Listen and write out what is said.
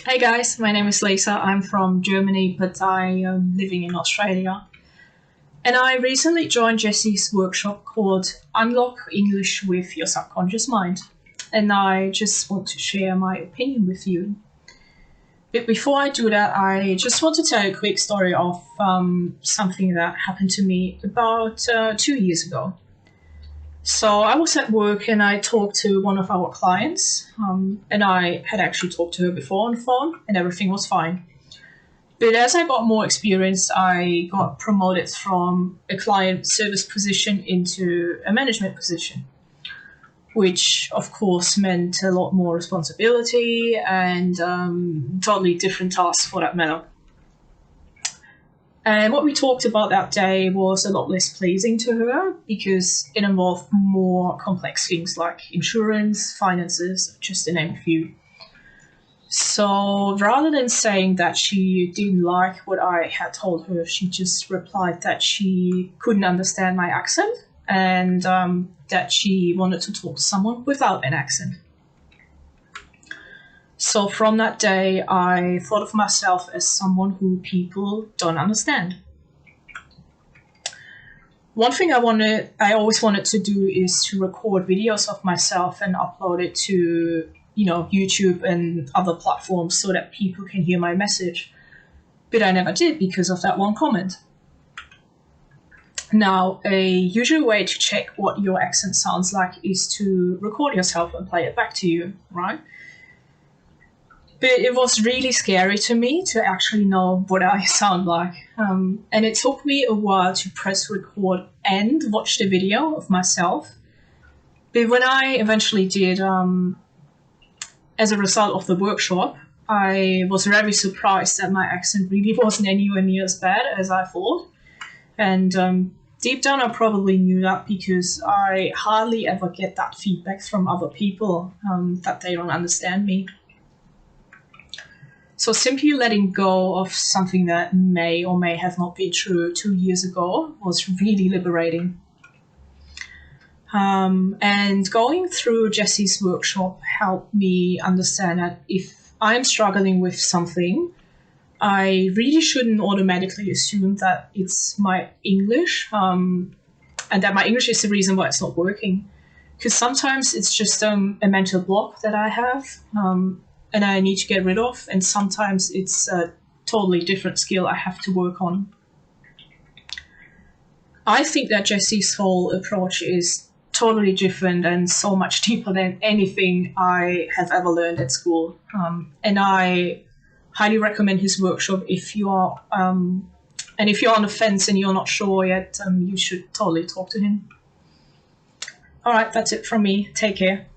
Hey guys, my name is Lisa. I'm from Germany, but I am living in Australia. And I recently joined Jesse's workshop called Unlock English with Your Subconscious Mind. And I just want to share my opinion with you. But before I do that, I just want to tell you a quick story of something that happened to me about 2 years ago. So I was at work and I talked to one of our clients, and I had actually talked to her before on the phone, and everything was fine. But as I got more experience, I got promoted from a client service position into a management position, which of course meant a lot more responsibility and totally different tasks for that matter. And what we talked about that day was a lot less pleasing to her because it involved more complex things like insurance, finances, just to name a few. So rather than saying that she didn't like what I had told her, she just replied that she couldn't understand my accent and that she wanted to talk to someone without an accent. So from that day, I thought of myself as someone who people don't understand. One thing I always wanted to do is to record videos of myself and upload it to, YouTube and other platforms so that people can hear my message. But I never did because of that one comment. Now, a usual way to check what your accent sounds like is to record yourself and play it back to you, right? But it was really scary to me to actually know what I sound like. And it took me a while to press record and watch the video of myself. But when I eventually did, as a result of the workshop, I was very surprised that my accent really wasn't anywhere near as bad as I thought. And deep down, I probably knew that because I hardly ever get that feedback from other people, that they don't understand me. So simply letting go of something that may or may have not been true 2 years ago was really liberating. And going through Jesse's workshop helped me understand that if I'm struggling with something, I really shouldn't automatically assume that it's my English, and that my English is the reason why it's not working. Because sometimes it's just a mental block that I have, and I need to get rid of, and sometimes it's a totally different skill I have to work on. I think that Jesse's whole approach is totally different and so much deeper than anything I have ever learned at school. And I highly recommend his workshop if you are, and if you're on the fence and you're not sure yet, you should totally talk to him. All right, that's it from me. Take care.